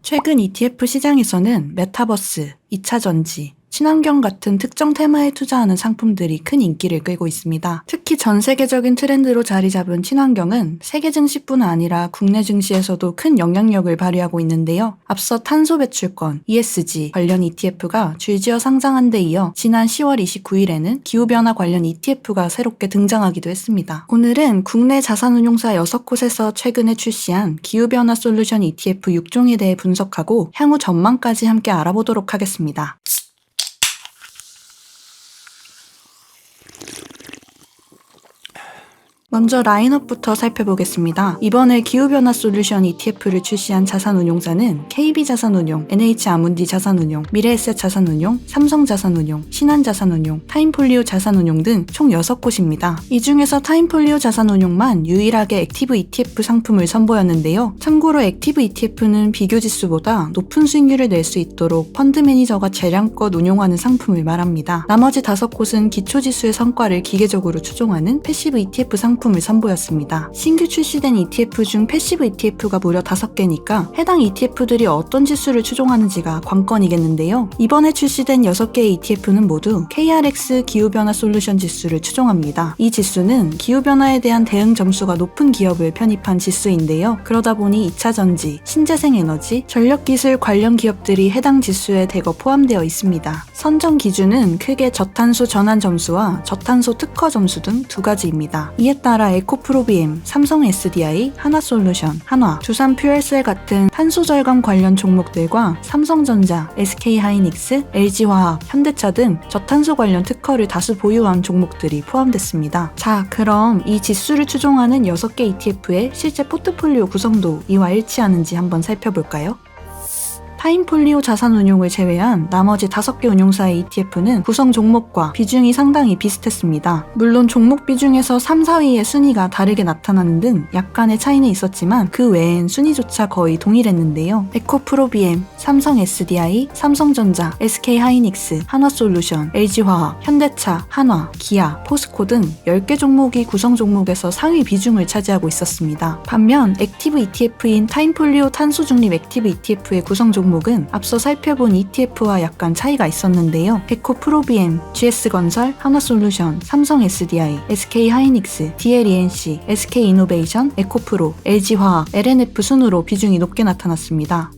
최근 ETF 시장에서는 메타버스, 2차 전지, 친환경 같은 특정 테마에 투자하는 상품들이 큰 인기를 끌고 있습니다. 특히 전 세계적인 트렌드로 자리 잡은 친환경은 세계 증시뿐 아니라 국내 증시에서도 큰 영향력을 발휘하고 있는데요. 앞서 탄소 배출권, ESG 관련 ETF가 줄지어 상장한 데 이어 지난 10월 29일에는 기후변화 관련 ETF가 새롭게 등장하기도 했습니다. 오늘은 국내 자산운용사 6곳에서 최근에 출시한 기후변화 솔루션 ETF 6종에 대해 분석하고 향후 전망까지 함께 알아보도록 하겠습니다. 먼저 라인업부터 살펴보겠습니다. 이번에 기후변화 솔루션 ETF를 출시한 자산운용사는 KB자산운용, NH아문디 자산운용, 미래에셋 자산운용, 삼성자산운용, 신한자산운용, 타임폴리오 자산운용 등 총 6곳입니다. 이 중에서 타임폴리오 자산운용만 유일하게 액티브 ETF 상품을 선보였는데요. 참고로 액티브 ETF는 비교지수보다 높은 수익률을 낼 수 있도록 펀드 매니저가 재량껏 운용하는 상품을 말합니다. 나머지 5곳은 기초지수의 성과를 기계적으로 추종하는 패시브 ETF 상품을 선보였습니다. 신규 출시된 ETF 중 패시브 ETF가 무려 5개니까 해당 ETF들이 어떤 지수를 추종하는지가 관건이겠는데요. 이번에 출시된 6개의 ETF는 모두 KRX 기후변화 솔루션 지수를 추종합니다. 이 지수는 기후변화에 대한 대응 점수가 높은 기업을 편입한 지수인데요. 그러다 보니 2차 전지, 신재생에너지, 전력기술 관련 기업들이 해당 지수에 대거 포함되어 있습니다. 선정 기준은 크게 저탄소 전환 점수와 저탄소 특허 점수 등 2가지입니다. 이에 따라 에코프로비엠, 삼성 SDI, 하나솔루션, 한화, 두산퓨얼셀 같은 탄소 절감 관련 종목들과 삼성전자, SK하이닉스, LG화학, 현대차 등 저탄소 관련 특허를 다수 보유한 종목들이 포함됐습니다. 자, 그럼 이 지수를 추종하는 6개 ETF의 실제 포트폴리오 구성도 이와 일치하는지 한번 살펴볼까요? 타임폴리오 자산운용을 제외한 나머지 5개 운용사의 ETF는 구성 종목과 비중이 상당히 비슷했습니다. 물론 종목 비중에서 3, 4위의 순위가 다르게 나타나는 등 약간의 차이는 있었지만 그 외엔 순위조차 거의 동일했는데요. 에코프로비엠, 삼성 SDI, 삼성전자, SK하이닉스, 한화솔루션, LG화학, 현대차, 한화, 기아, 포스코 등 10개 종목이 구성 종목에서 상위 비중을 차지하고 있었습니다. 반면 액티브 ETF인 타임폴리오 탄소중립 액티브 ETF의 구성 종목은 앞서 살펴본 ETF와 약간 차이가 있었는데요. 에코프로비엠, GS건설, 한화솔루션, 삼성 SDI, SK하이닉스, DLENC, SK이노베이션, 에코프로, LG화학, LNF 순으로 비중이 높게 나타났습니다.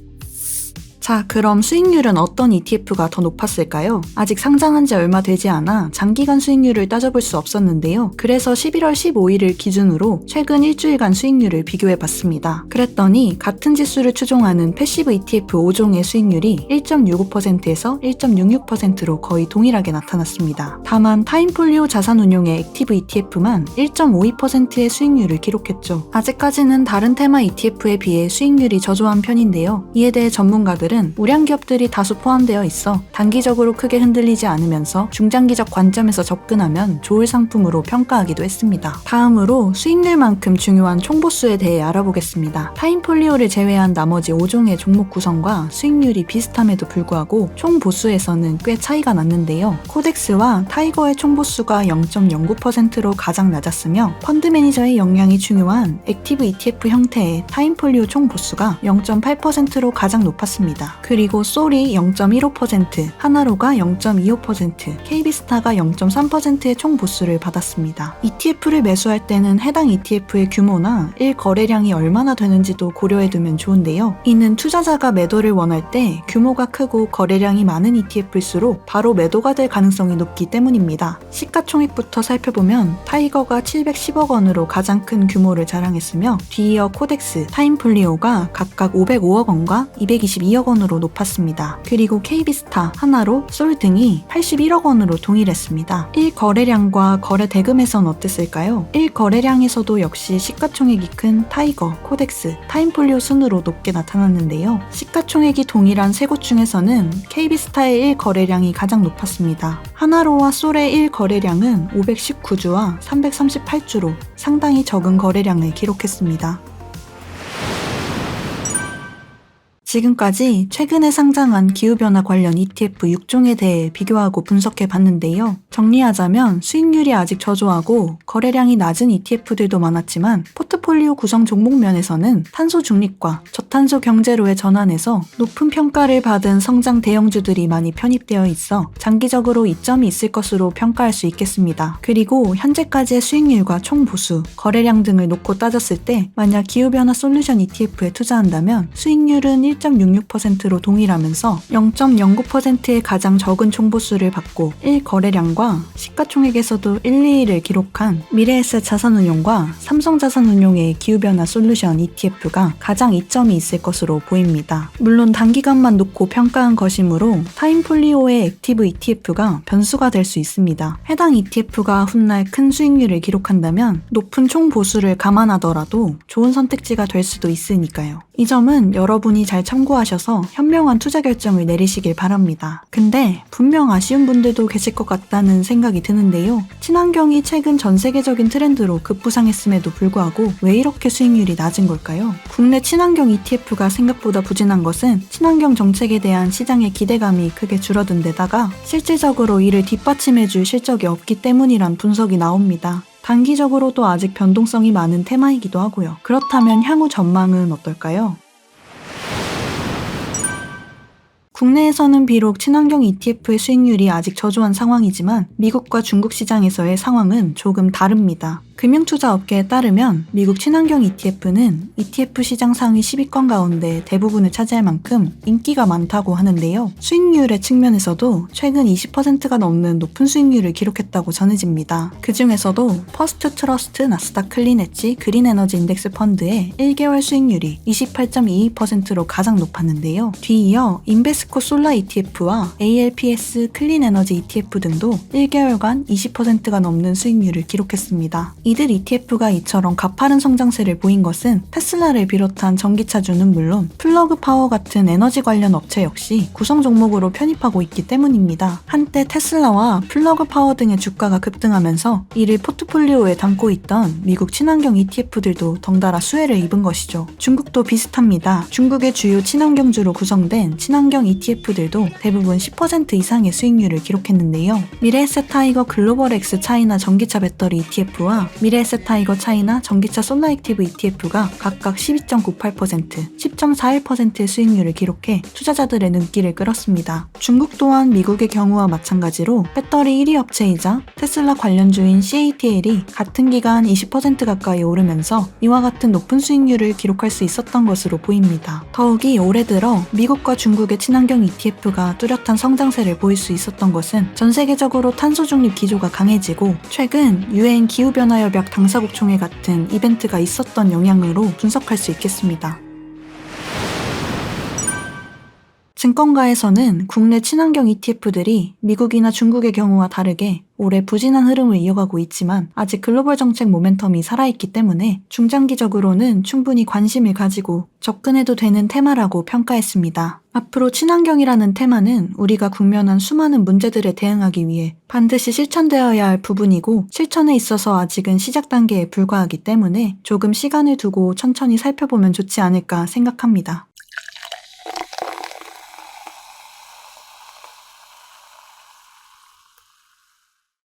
자, 그럼 수익률은 어떤 ETF가 더 높았을까요? 아직 상장한 지 얼마 되지 않아 장기간 수익률을 따져볼 수 없었는데요. 그래서 11월 15일을 기준으로 최근 일주일간 수익률을 비교해봤습니다. 그랬더니 같은 지수를 추종하는 패시브 ETF 5종의 수익률이 1.65%에서 1.66%로 거의 동일하게 나타났습니다. 다만 타임폴리오 자산운용의 액티브 ETF만 1.52%의 수익률을 기록했죠. 아직까지는 다른 테마 ETF에 비해 수익률이 저조한 편인데요. 이에 대해 전문가들은 우량 기업들이 다수 포함되어 있어 단기적으로 크게 흔들리지 않으면서 중장기적 관점에서 접근하면 좋을 상품으로 평가하기도 했습니다. 다음으로 수익률만큼 중요한 총보수에 대해 알아보겠습니다. 타임폴리오를 제외한 나머지 5종의 종목 구성과 수익률이 비슷함에도 불구하고 총보수에서는 꽤 차이가 났는데요. 코덱스와 타이거의 총보수가 0.09%로 가장 낮았으며 펀드 매니저의 역량이 중요한 액티브 ETF 형태의 타임폴리오 총보수가 0.8%로 가장 높았습니다. 그리고 솔이 0.15%, 하나로가 0.25%, KB스타가 0.3%의 총 보수를 받았습니다. ETF를 매수할 때는 해당 ETF의 규모나 1거래량이 얼마나 되는지도 고려해두면 좋은데요. 이는 투자자가 매도를 원할 때 규모가 크고 거래량이 많은 ETF일수록 바로 매도가 될 가능성이 높기 때문입니다. 시가총액부터 살펴보면 타이거가 710억 원으로 가장 큰 규모를 자랑했으며 뒤이어 코덱스, 타임폴리오가 각각 505억 원과 222억 원으로 높았습니다. 그리고 KB스타, 하나로, 솔 등이 81억 원으로 동일했습니다. 1거래량과 거래 대금에선 어땠을까요? 1거래량에서도 역시 시가총액이 큰 타이거, 코덱스, 타임폴리오 순으로 높게 나타났는데요. 시가총액이 동일한 세 곳 중에서는 KB스타의 1거래량이 가장 높았습니다. 하나로와 솔의 1거래량은 519주와 338주로 상당히 적은 거래량을 기록했습니다. 지금까지 최근에 상장한 기후변화 관련 ETF 6종에 대해 비교하고 분석해 봤는데요. 정리하자면 수익률이 아직 저조하고 거래량이 낮은 ETF들도 많았지만 포트폴리오 구성 종목 면에서는 탄소 중립과 저탄소 경제로의 전환에서 높은 평가를 받은 성장 대형주들이 많이 편입되어 있어 장기적으로 이점이 있을 것으로 평가할 수 있겠습니다. 그리고 현재까지의 수익률과 총보수, 거래량 등을 놓고 따졌을 때 만약 기후변화 솔루션 ETF에 투자한다면 수익률은 1.66%로 동일하면서 0.09%의 가장 적은 총보수를 받고 1거래량과 시가총액에서도 1, 2위를 기록한 미래에셋 자산운용과 삼성자산운용의 기후변화 솔루션 ETF가 가장 이점이 있을 것으로 보입니다. 물론 단기간만 놓고 평가한 것이므로 타임폴리오의 액티브 ETF가 변수가 될 수 있습니다. 해당 ETF가 훗날 큰 수익률을 기록한다면 높은 총보수를 감안하더라도 좋은 선택지가 될 수도 있으니까요. 이 점은 여러분이 잘 참고하셔서 현명한 투자 결정을 내리시길 바랍니다. 근데 분명 아쉬운 분들도 계실 것 같다는 생각이 드는데요. 친환경이 최근 전 세계적인 트렌드로 급부상했음에도 불구하고 왜 이렇게 수익률이 낮은 걸까요? 국내 친환경 ETF가 생각보다 부진한 것은 친환경 정책에 대한 시장의 기대감이 크게 줄어든 데다가 실질적으로 이를 뒷받침해줄 실적이 없기 때문이란 분석이 나옵니다. 단기적으로도 아직 변동성이 많은 테마이기도 하고요. 그렇다면 향후 전망은 어떨까요? 국내에서는 비록 친환경 ETF의 수익률이 아직 저조한 상황이지만 미국과 중국 시장에서의 상황은 조금 다릅니다. 금융투자 업계에 따르면 미국 친환경 ETF는 ETF 시장 상위 10위권 가운데 대부분을 차지할 만큼 인기가 많다고 하는데요. 수익률의 측면에서도 최근 20%가 넘는 높은 수익률을 기록했다고 전해집니다. 그 중에서도 퍼스트 트러스트 나스닥 클린 엣지 그린 에너지 인덱스 펀드의 1개월 수익률이 28.22%로 가장 높았는데요. 뒤이어 인베스코 솔라 ETF와 ALPS 클린 에너지 ETF 등도 1개월간 20%가 넘는 수익률을 기록했습니다. 이들 ETF가 이처럼 가파른 성장세를 보인 것은 테슬라를 비롯한 전기차주는 물론 플러그 파워 같은 에너지 관련 업체 역시 구성 종목으로 편입하고 있기 때문입니다. 한때 테슬라와 플러그 파워 등의 주가가 급등하면서 이를 포트폴리오에 담고 있던 미국 친환경 ETF들도 덩달아 수혜를 입은 것이죠. 중국도 비슷합니다. 중국의 주요 친환경주로 구성된 친환경 ETF들도 대부분 10% 이상의 수익률을 기록했는데요. 미래에셋 타이거 글로벌 X 차이나 전기차 배터리 ETF와 미래에셋 타이거 차이나 전기차 솔라 액티브 ETF가 각각 12.98%, 10.41%의 수익률을 기록해 투자자들의 눈길을 끌었습니다. 중국 또한 미국의 경우와 마찬가지로 배터리 1위 업체이자 테슬라 관련주인 CATL이 같은 기간 20% 가까이 오르면서 이와 같은 높은 수익률을 기록할 수 있었던 것으로 보입니다. 더욱이 올해 들어 미국과 중국의 친환경 ETF가 뚜렷한 성장세를 보일 수 있었던 것은 전 세계적으로 탄소 중립 기조가 강해지고 최근 UN 기후변화 협약 당사국 총회 같은 이벤트가 있었던 영향으로 분석할 수 있겠습니다. 증권가에서는 국내 친환경 ETF들이 미국이나 중국의 경우와 다르게 올해 부진한 흐름을 이어가고 있지만 아직 글로벌 정책 모멘텀이 살아있기 때문에 중장기적으로는 충분히 관심을 가지고 접근해도 되는 테마라고 평가했습니다. 앞으로 친환경이라는 테마는 우리가 국면한 수많은 문제들에 대응하기 위해 반드시 실천되어야 할 부분이고 실천에 있어서 아직은 시작 단계에 불과하기 때문에 조금 시간을 두고 천천히 살펴보면 좋지 않을까 생각합니다.